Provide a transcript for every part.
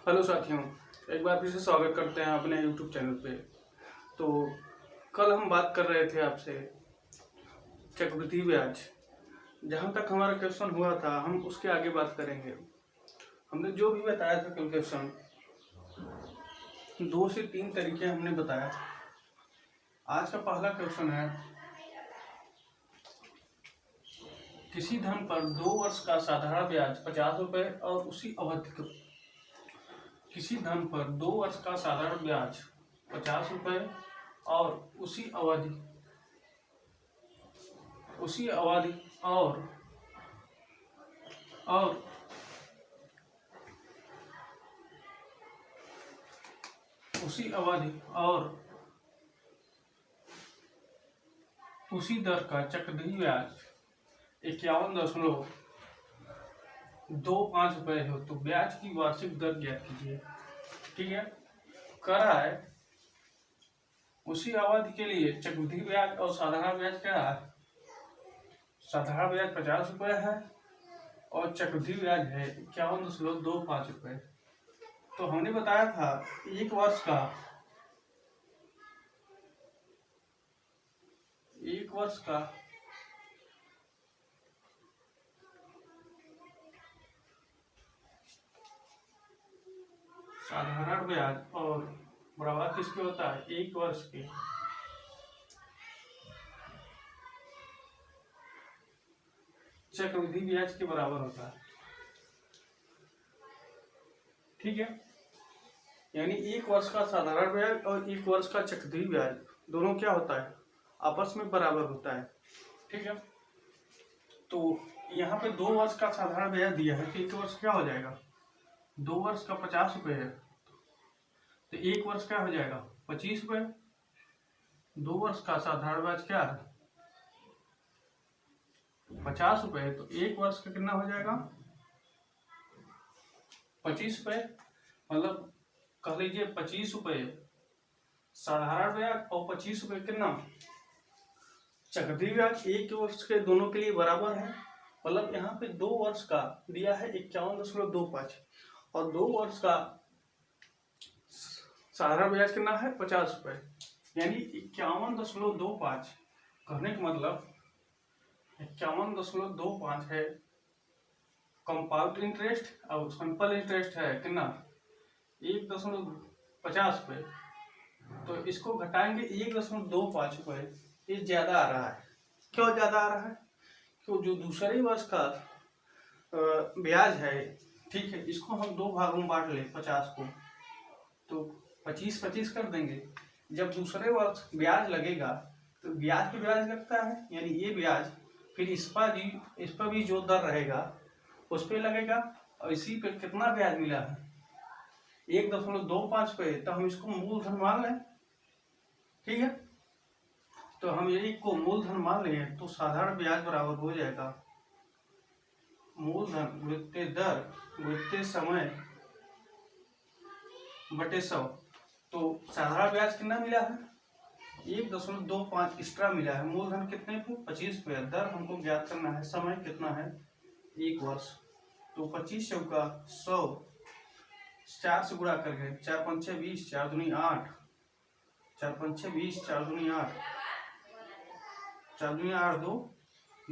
Hello साथियों, एक बार फिर से स्वागत करते हैं अपने YouTube चैनल पे। तो कल हम बात कर रहे थे आपसे चक्रवृद्धि ब्याज। जहाँ तक हमारा क्वेश्चन हुआ था हम उसके आगे बात करेंगे। हमने जो भी बताया था कल क्वेश्चन 2 से 3 तरीके हमने बताया। आज का पहला क्वेश्चन है, किसी धन पर 2 वर्ष का साधारण ब्याज 50 रुपये और उसी अवधि किसी धन पर 2 वर्ष का साधारण ब्याज 50 रुपये और उसी अवधि और उसी अवधि और उसी दर का चक्रवृद्धि ब्याज 51.25 रुपये हो तो ब्याज की वार्षिक दर ज्ञात कीजिए। ठीक है, करा है उसी अवधि के लिए चक्रवृद्धि ब्याज और साधारण ब्याज क्या है। साधारण ब्याज 50 रुपये है और चक्रवृद्धि ब्याज है 51.25 रुपये। तो हमने बताया था एक वर्ष का साधारण ब्याज और बराबर किसके होता है, एक वर्ष के चक्रवृद्धि ब्याज के बराबर होता है। ठीक है, यानी एक वर्ष का साधारण ब्याज और एक वर्ष का चक्रवृद्धि ब्याज दोनों क्या होता है, आपस में बराबर होता है। ठीक है, तो यहाँ पे 2 वर्ष का साधारण ब्याज दिया है तो एक वर्ष क्या हो जाएगा, 2 वर्ष का 50 रुपये है तो एक वर्ष क्या हो जाएगा 25 रुपये। 2 वर्ष का साधारण ब्याज क्या है 50 रुपये, तो एक वर्ष का कितना हो जाएगा 25 रुपये। मतलब कह लीजिए 25 रुपये साधारण ब्याज और 25 रुपये कितना चक्रवृद्धि ब्याज, एक वर्ष के दोनों के लिए बराबर है। मतलब यहाँ पे 2 वर्ष का दिया है 51.25 और 2 वर्ष का साधारण ब्याज कितना है 50 रुपये, यानी 51.25 कहने का मतलब 51.25 है कंपाउंड इंटरेस्ट और सिंपल इंटरेस्ट है कितना 1.50 रुपये। तो इसको घटाएंगे 1.25 रुपये, ये ज्यादा आ रहा है। क्यों ज्यादा आ रहा है, तो जो दूसरे वर्ष का ब्याज है, ठीक है, इसको हम 2 भागों में बांट ले 50 को, तो 25-25 कर देंगे। जब दूसरे वर्ष ब्याज लगेगा तो ब्याज पे ब्याज लगता है, यानी ये ब्याज फिर इस पर भी जो दर रहेगा उस पर लगेगा। और इसी पे कितना ब्याज मिला है 1.25 पे, तो हम इसको मूलधन मान लें। ठीक है, तो हम यही को मूलधन मान लें तो साधारण ब्याज बराबर हो जाएगा मूलधन गुणित्ते दर गुणित्ते समय बटे 100। तो साधारण ब्याज कितना मिला है 1.25 एक्स्ट्रा मिला है। मूलधन कितने पे 25 पे, दर हमको ज्ञात करना है, समय कितना है 1 वर्ष। तो 25 चौका 100, 4 से गुणा करके 4 पंचे 20, 4 दूनी 8, 4 पंचे 20, 4 दूनी 8, 4 दूनी 8, 2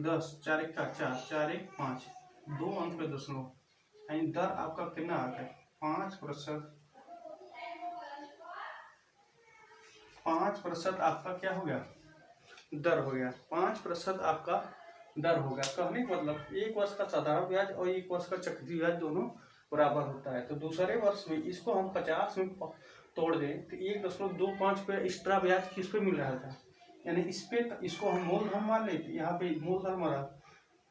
10, 4 1 का 4, 4 1 5, 2 अंक पे दशमलव, यानी दर आपका कितना आ गया 5% आपका क्या हो गया दर हो गया, 5% आपका दर हो गया। कहने का मतलब एक वर्ष का साधारण ब्याज और एक वर्ष का चक्रवृद्धि ब्याज दोनों बराबर होता है। तो दूसरे वर्ष में इसको हम 50 में तोड़ दें तो 1.25 पे एक्स्ट्रा ब्याज किस पे मिल रहा था, यानी इस पे, इसको हम मूलधन मान लेते। यहाँ पे मूलधन हमारा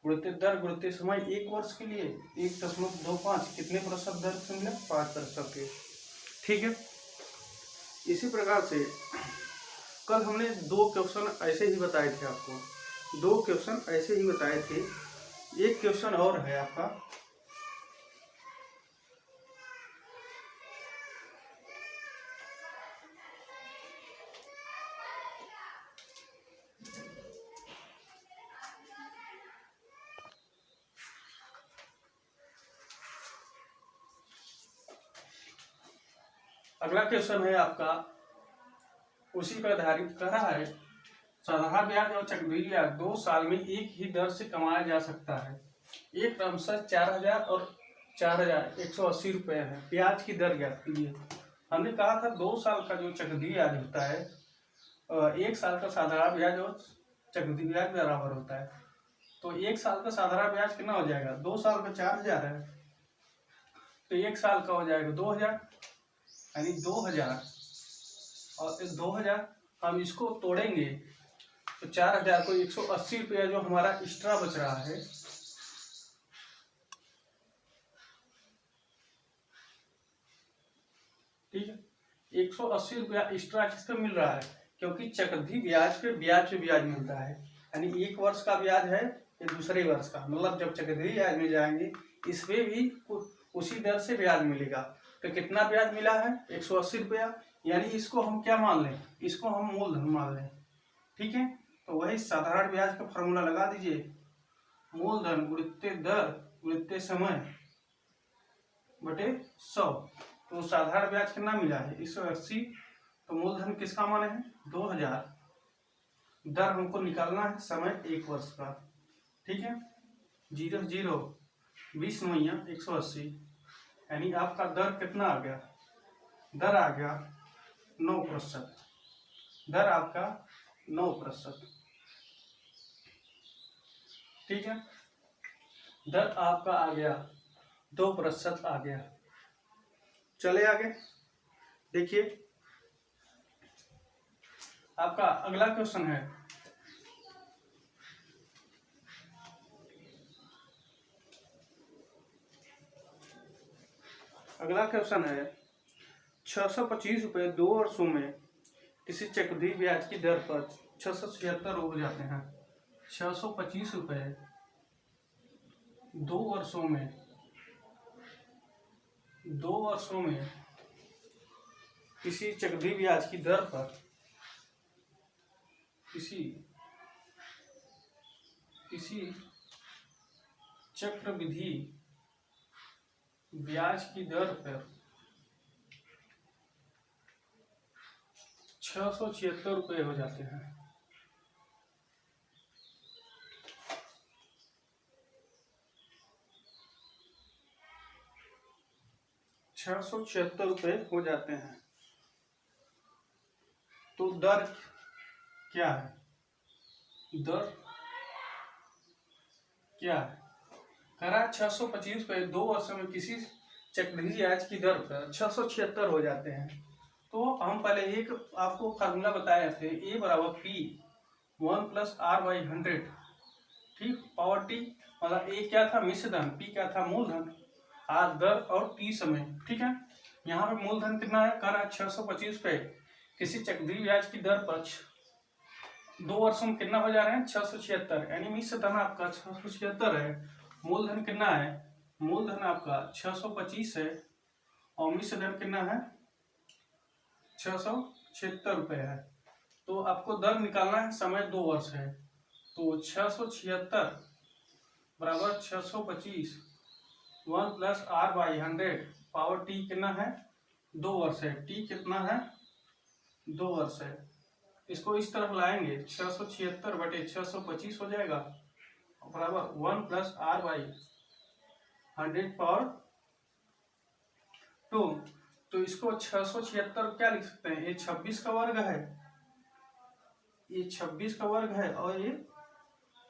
गुणित्ते दर गुणित्ते समय एक वर्ष के लिए 1.25 कितने प्रतिशत दर से मिला 5% के। ठीक है, इसी प्रकार से कल हमने 2 क्वेश्चन ऐसे ही बताए थे आपको, 2 क्वेश्चन ऐसे ही बताए थे। एक क्वेश्चन और है आपका, अगला क्वेश्चन है आपका उसी पर आधारित कर रहा है साधारण ब्याज और चक्रवृद्धि ब्याज 2 साल में एक ही दर से कमाया जा सकता है। एक क्रमशः 4000 और 4180 रुपये है। ब्याज की दर ज्ञात कीजिए। हमने कहा था 2 साल का जो चक्रवृद्धि ब्याज होता है 1 साल का साधारण ब्याज और चक्रवृद्धि ब्याज बराबर होता है। तो 1 साल का साधारण ब्याज कितना हो जाएगा? 2 साल का 4000 है तो 1 साल का हो जाएगा 2000, यानी 2000 और 2000 हम इसको तोड़ेंगे तो 4000 को 180 रुपया जो हमारा एक्स्ट्रा बच रहा है, ठीक है, 180 रुपया एक्स्ट्रा किस पे मिल रहा है? क्योंकि चक्रवृद्धि ब्याज पे ब्याज मिलता है, यानी 1 वर्ष का ब्याज है या दूसरे वर्ष का, मतलब जब चक्रवृद्धि ब्याज में जाएंगे इसमें भी उसी दर से ब्याज मिलेगा। तो कितना ब्याज मिला है? 180 रुपया, यानी इसको हम क्या मान लें? इसको हम मूलधन मान लें, ठीक है। तो वही साधारण ब्याज का फॉर्मूला लगा दीजिए, मूलधन गुणित्ते दर गुणित्ते समय बटे 100। तो साधारण ब्याज कितना मिला है? 180। तो मूलधन किसका माने है? 2000। दर हमको निकालना है, समय 1 वर्ष का, ठीक है। 0 0 20 नौया 180, यानी आपका दर कितना आ गया? दर आ गया 9%। दर आपका 9%, ठीक है। दर आपका आ गया 2% आ गया। चले आगे देखिए, आपका अगला क्वेश्चन है अगला क्वेश्चन है 625 रुपये 2 वर्षों में किसी चक्रवृद्धि ब्याज की दर पर 676 हो जाते हैं। 625 रुपये 2 वर्षों में किसी चक्रवृद्धि ब्याज की दर पर किसी चक्रवृद्धि ब्याज की दर पर 676 रुपये हो जाते हैं। 676 रुपये हो जाते हैं। तो दर क्या है? दर क्या है? करा 625 रुपये 2 वर्षों में किसी चक्रवृद्धि ब्याज की दर पर 676 हो जाते हैं। तो हम पहले एक आपको फार्मूला बताए थे, ए बराबर पी 1 + r/100, ठीक। पावर टी मतलब ए क्या था? मिश्रधन, पी क्या था? मूलधन, आर दर और टी समय, ठीक है। यहाँ पे मूलधन कितना है? करा 625 रुपये किसी चक्रवृद्धि ब्याज की दर पर 2 वर्षों में कितना हो जा रहे हैं? 676, यानी मिश्रधन आपका 676 है। मूलधन कितना है? मूलधन आपका 625 है और मिश्रधन कितना है? 676 रुपये है। तो आपको दर निकालना है, समय 2 वर्ष है। तो 676 बराबर 625 1 + r/100 पावर टी कितना है? 2 वर्ष है। टी कितना है? 2 वर्ष है। इसको इस तरफ लाएंगे 676 बटे 625 हो जाएगा बराबर 1 + r/100 पावर 2। तो इसको 676 क्या लिख सकते हैं? ये 26 का वर्ग है, ये 26 का वर्ग है और ये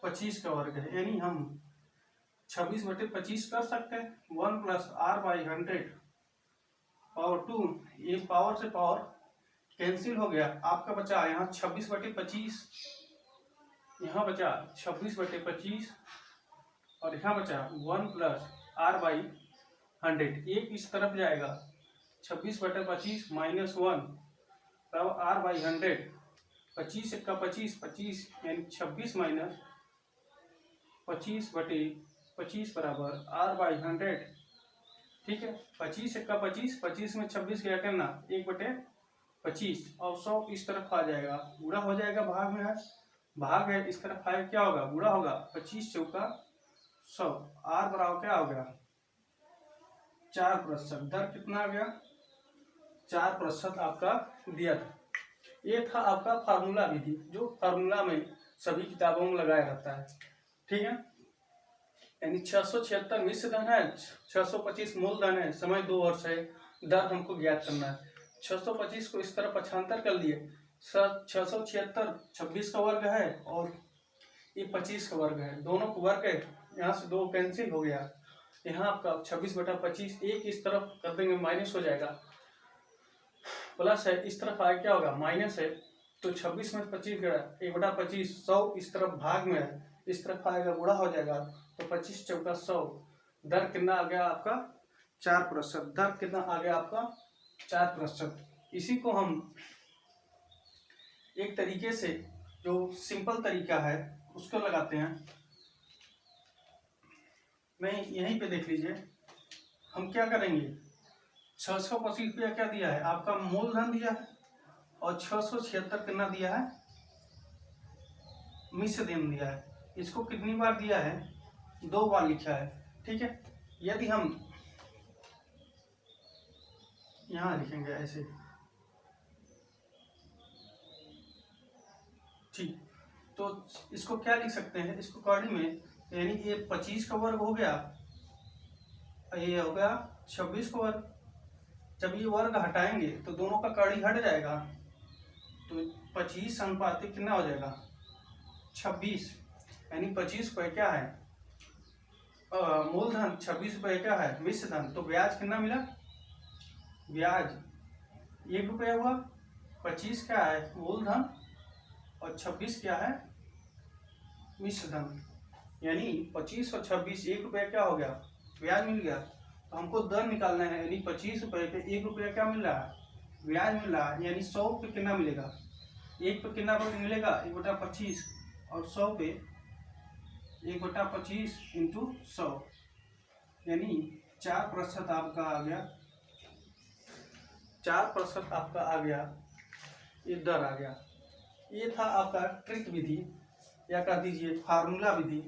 25 का वर्ग है, यानी हम 26 बटे 25 कर सकते हैं। 1 + r/100 पावर 2, ये पावर से पावर कैंसिल हो गया, आपका बचा यहाँ 26 बटे 25, यहाँ बचा 26 बटे 25 और यहाँ बचा 1 + r/100। एक इस तरफ जाएगा 26 बटे 25 -1 तब r/100, 25 × 25 25, यानी 26 - 25 बटे 25 बराबर r/100, ठीक है। 25 × 25 25 में 26 क्या करना? 1 बटे 25 और 100 इस तरफ आ जाएगा, गुणा हो जाएगा, भाग में है, भाग है, इस तरफ आए क्या होगा? गुणा होगा। 25 × 100, r बराबर क्या हो गया? 4%। दर कितना आ गया? 4% आपका दिया था। ये था आपका फार्मूला विधि, जो फार्मूला में सभी किताबों में लगाया रहता है। ठीक है, यानी 676 मिश्र धन है, 625 मूलधन है, समय 2 वर्ष है, दर हमको ज्ञात करना है। 625 को इस तरह पक्षांतर कर लिए, 676 26 का वर्ग है और ये 25 का वर्ग है, दोनों का वर्ग है, यहाँ से 2 कैंसिल हो गया। यहाँ आपका 26/25, एक इस तरफ कर देंगे माइनस हो जाएगा, प्लस है, इस तरफ आगे क्या होगा माइनस है, तो 26 में 25 गया, 1/25, 100 इस तरफ भाग में है, इस तरफ आएगा गुणा हो जाएगा, तो 25 चौका 100, दर कितना आ गया आपका 4%, दर कितना आ गया आपका 4%। इसी को हम एक तरीके से जो सिंपल तरीका है उसको लगाते हैं। मैं यहीं पे देख लीजिए, हम क्या करेंगे, 625 रुपया क्या दिया है आपका मूलधन दिया है, और 676 कितना दिया है मिश्र धन दिया है। इसको कितनी बार दिया है, 2 बार लिखा है। ठीक है, यदि हम यहाँ लिखेंगे ऐसे, ठीक, तो इसको क्या लिख सकते हैं, इसको कौड़ी में, यानी ये 25 का वर्ग हो गया, ये हो गया 26 का वर्ग। जब ये वर्ग हटाएंगे तो दोनों का कड़ी हट जाएगा, तो 25 अनुपातिक कितना हो जाएगा 26, यानी 25 रुपये क्या है मूलधन, 26 रुपये क्या है मिश्र धन। तो ब्याज कितना मिला, ब्याज 1 रुपया हुआ, 25 क्या है मूलधन और 26 क्या है मिश्र धन, यानी 25 और 26 1 रुपया क्या हो गया ब्याज मिल गया। तो हमको दर निकालना है, यानी 25 रुपये पे 1 रुपया क्या मिल रहा है ब्याज मिल रहा है, यानी 100 पे कितना मिलेगा, 1 पे कितना मिलेगा 1/25, और 100 पे 1/25 इंटू 100, यानी 4% आपका आ गया, 4% आपका आ गया, ये दर आ गया। ये था आपका ट्रिक विधि या कह दीजिए फार्मूला विधि।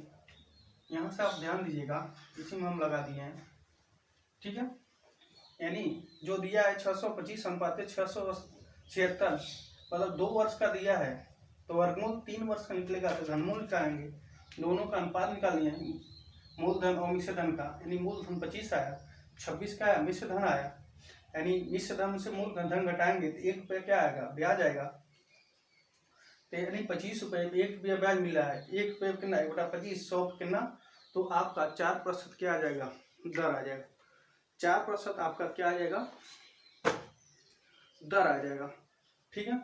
यहाँ से आप ध्यान दीजिएगा, इसी में हम लगा दिए हैं। ठीक है, यानी जो दिया है 625 अनुपात 676, मतलब 2 वर्ष का दिया है, तो वर्गमूल 3 वर्ष का निकलेगा, तो घनमूल निकालेंगे, दोनों का अनुपात निकालिए मूलधन और मिश्र धन का, यानी मूलधन 25 आया, 26 का आया मिश्र धन आया, यानी मिश्र धन से मूलधन घटाएंगे तो 1 रुपया क्या आएगा ब्याज आएगा, तो यानी 25 रुपये 1 रुपया ब्याज मिल रहा है, 1 रुपये कितना 1/25, 100 कितना, तो आपका 4% क्या आ जाएगा दर आ जाएगा, 4% आपका क्या आ जाएगा दर आ जाएगा। ठीक है,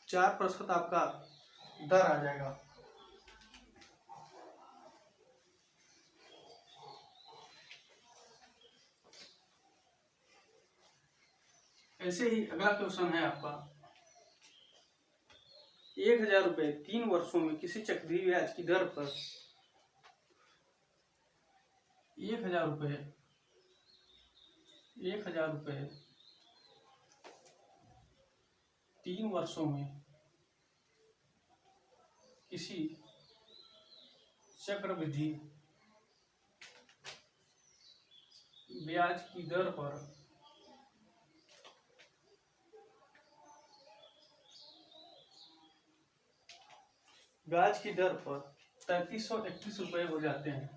4% आपका दर आ जाएगा। ऐसे ही अगला क्वेश्चन है आपका, 1000 रुपये 3 वर्षों में किसी चक्रवृद्धि ब्याज की दर पर 1000 रुपये 3 वर्षों में किसी चक्रवृद्धि ब्याज की दर पर ब्याज की दर पर 3331 रुपये हो जाते हैं।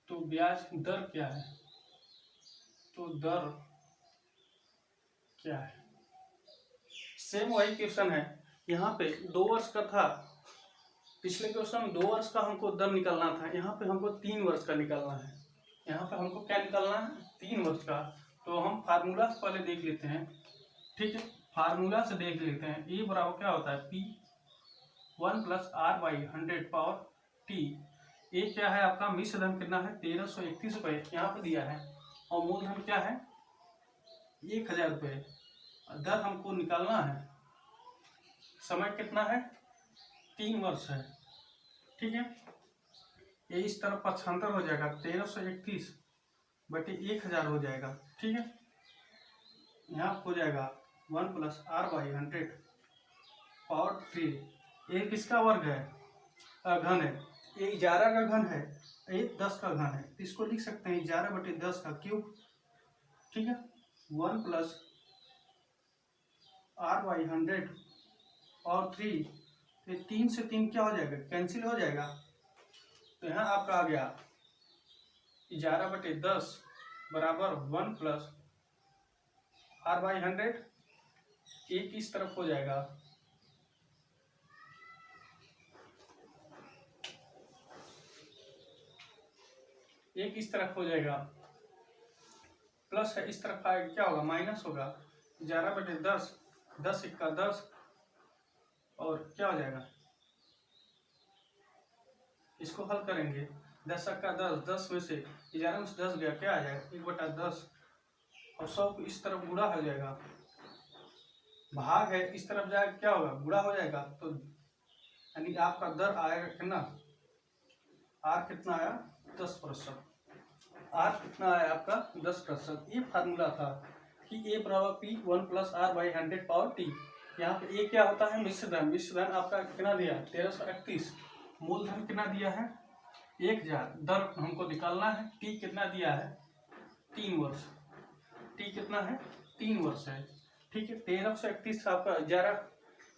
तो ब्याज दर क्या है, तो दर क्या है, सेम वही क्वेश्चन है। यहाँ पे 2 वर्ष का था, पिछले क्वेश्चन में 2 वर्ष का हमको दर निकालना था, यहाँ पे हमको 3 वर्ष का निकालना है। यहाँ पे हमको क्या निकालना है 3 वर्ष का। तो हम फार्मूला से पहले देख लेते हैं। ठीक है, फार्मूला से देख लेते हैं। ए बराबर क्या होता है P1 + R/100 पावर T। ये क्या है आपका मिश्र धन कितना है 1331 रुपये यहाँ पे दिया है, और मूलधन क्या है 1000 रुपये। दर हमको निकालना है, समय कितना है 3 वर्ष है। ठीक है, ये इस तरफ पक्षांतर हो जाएगा 1331 बटे 1000 हो जाएगा। ठीक है, यहाँ हो जाएगा 1 + R/100 पावर 3। ये किसका वर्ग है घन है, ये 11 का घन है, एक 10 का घन है तो इसको लिख सकते हैं 11/10 का क्यूब। ठीक है, 1 प्लस r/100 और 3, तो 3 से 3 क्या हो जाएगा, कैंसिल हो जाएगा। तो यहाँ आपका आ गया 11/10 बराबर 1 प्लस r/100, एक इस तरफ हो जाएगा, एक इस तरफ हो जाएगा, प्लस है इस तरफ आएगा, क्या होगा, माइनस होगा। 11/10, 10 × 10 और क्या हो जाएगा, इसको हल करेंगे, 10 × 10, 10 में से 11 में से 10 गया, क्या आ जाएगा 1/10 और 100 को इस तरफ गुणा हो जाएगा, भाग है इस तरफ जाएगा, क्या होगा, गुणा हो जाएगा। तो यानी आपका दर आएगा कितना, आर कितना आया 10%, आर कितना आया आपका 10%। ये फार्मूला था कि A बराबर P 1 + r/100 पावर t। यहाँ पे ए क्या होता है, मिश्र धन। मिश्र धन आपका कितना दिया 1331, मूलधन कितना दिया है 1000, दर हमको निकालना है, टी कितना दिया है 3 वर्ष, टी कितना है 3 वर्ष है। ठीक है, 1331 आपका 11,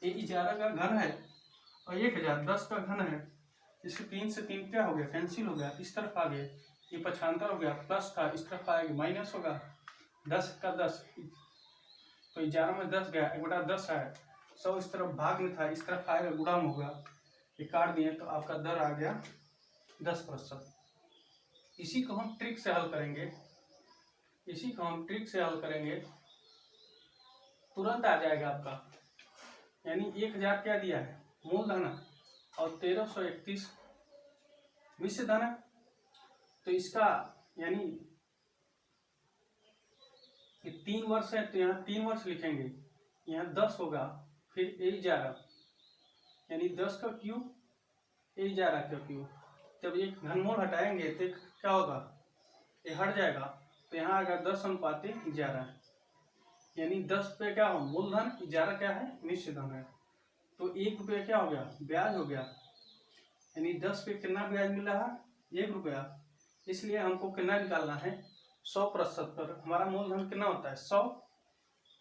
ये 11 का घन है और 1000 10 का घन है, इसके 3 से 3 क्या हो गया, कैंसिल हो गया, इस तरफ आ गए, ये 75 हो गया, प्लस था इस तरफ आएगा माइनस होगा, 10 का 10 तो 11 में 10 गया, 1/10 है, 100 इस तरफ भाग में था, इस तरफ आएगा गुणा में होगा, ये काट दिए तो आपका दर आ गया 10%। इसी को हम ट्रिक से हल करेंगे, इसी को हम ट्रिक से हल करेंगे, तुरंत आ जाएगा आपका। यानी 1000 क्या दिया है मूलधन और 1331 मिश्र धन, तो इसका यानी 3 वर्ष है तो यहाँ 3 वर्ष लिखेंगे, यहाँ 10 होगा, फिर 11 यानी 10 का क्यूब 11 का क्यूब, जब एक घनमूल हटाएंगे तो क्या होगा, ये हट जाएगा, तो यहाँ आएगा 10:11, यानी 10 रुपये क्या हो मूलधन, 11 क्या है मिश्र धन है, तो 1 रुपया क्या हो गया ब्याज हो गया, यानी 10 पे कितना ब्याज मिल रहा है 1 रुपया। इसलिए हमको कितना निकालना है 100% पर, हमारा मूलधन कितना होता है 100,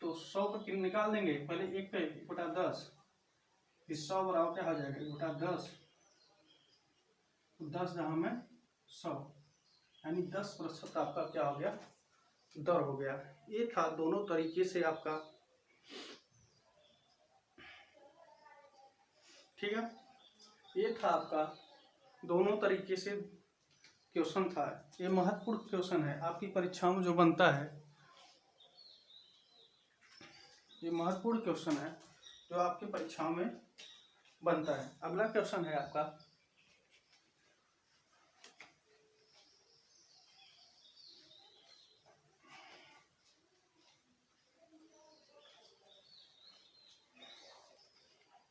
तो 100 पर कितना निकाल देंगे, पहले 1 पे 1/10, फिर 100 बराबर क्या हो जाएगा 1/10, 10 जहाँ में 100, यानी 10% आपका क्या हो गया दर हो गया। ये था दोनों तरीके से आपका, ठीक है, ये था आपका दोनों तरीके से क्वेश्चन था। ये महत्वपूर्ण क्वेश्चन है आपकी परीक्षाओं में जो बनता है, ये महत्वपूर्ण क्वेश्चन है जो आपकी परीक्षाओं में बनता है। अगला क्वेश्चन है आपका,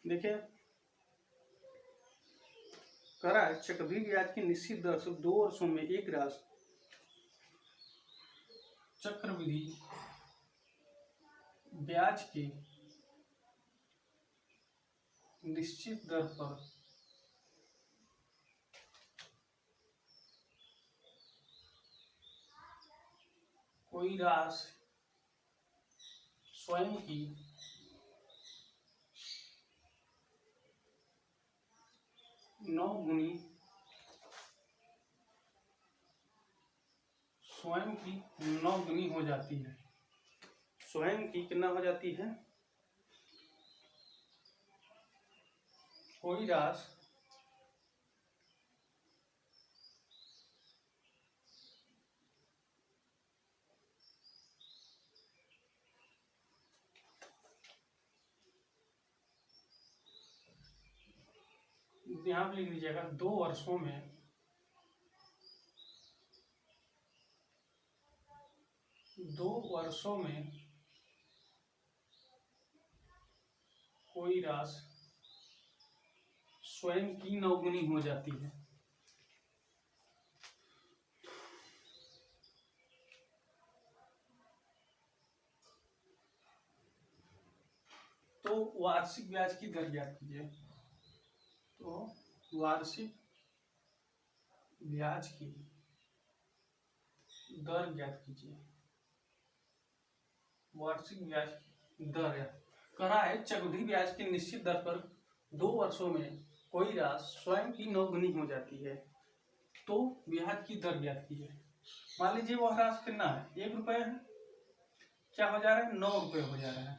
देखिए कह रहा है चक्रवृद्धि ब्याज की निश्चित दर से 2 वर्षों में एक राशि चक्रवृद्धि ब्याज की निश्चित दर पर कोई राशि स्वयं की स्वयं की 9 गुनी हो जाती है, स्वयं की कितना हो जाती है, कोई राशि यहाँ पे लिख लीजिएगा 2 वर्षों में 2 वर्षों में कोई राशि स्वयं की 9 गुनी हो जाती है। तो वार्षिक ब्याज की दर ज्ञात कीजिए, तो वार्षिक ब्याज की दर ज्ञात कीजिए। वार्षिक ब्याज की दर करा है चक्रवृद्धि ब्याज की निश्चित दर पर 2 वर्षों में कोई राशि स्वयं की 9 गुनी हो जाती है तो ब्याज की दर ज्ञात कीजिए। मान लीजिए वह राशि कितना है, 1 रुपये है, क्या हो जा रहा है, 9 रुपये हो जा रहा है।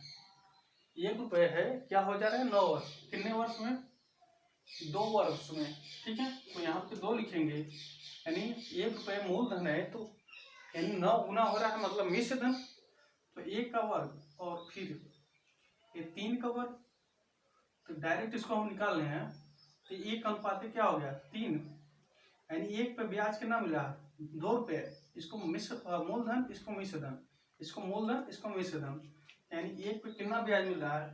1 रुपये है, क्या हो जा रहा है, 9 वर्ष, कितने वर्ष में, 2 वर्ष में, ठीक है। तो यहाँ पे 2 लिखेंगे, यानी 1 रुपये मूलधन है तो यानी 9 गुना हो रहा है, मतलब मिश्र धन, तो 1 का वर्ग और फिर ये 3 का वर्ग, तो डायरेक्ट इसको हम निकाल रहे हैं तो 1 अनुपात क्या हो गया, 3, यानी 1 पे ब्याज कितना मिला, 2 रुपये, इसको मिश्र मूलधन, इसको मिश्र धन, इसको मूलधन, इसको मिश्र धन, यानी 1 पे कितना ब्याज मिल रहा है,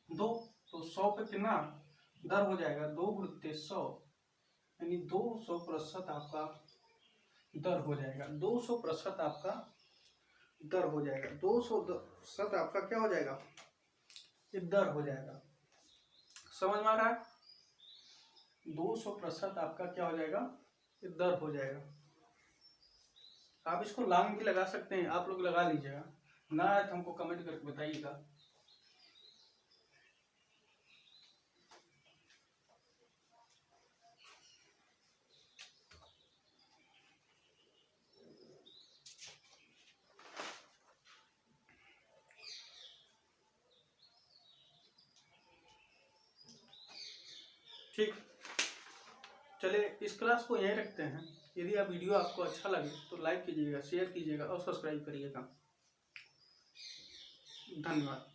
2, तो 100 पे कितना दर हो जाएगा, 2 गुणित 100, यानी 200% आपका दर हो जाएगा, 200% आपका दर हो जाएगा, 200% आपका क्या हो जाएगा, ये दर हो जाएगा। समझ में आ रहा है, 200% आपका क्या हो जाएगा, ये दर हो जाएगा। आप इसको लांग भी लगा सकते हैं, आप लोग लगा लीजिएगा, ना आए तो हमको कमेंट करके बताइएगा। ठीक, चलिए इस क्लास को यहीं रखते हैं। यदि आप वीडियो आपको अच्छा लगे तो लाइक कीजिएगा, शेयर कीजिएगा और सब्सक्राइब करिएगा। धन्यवाद।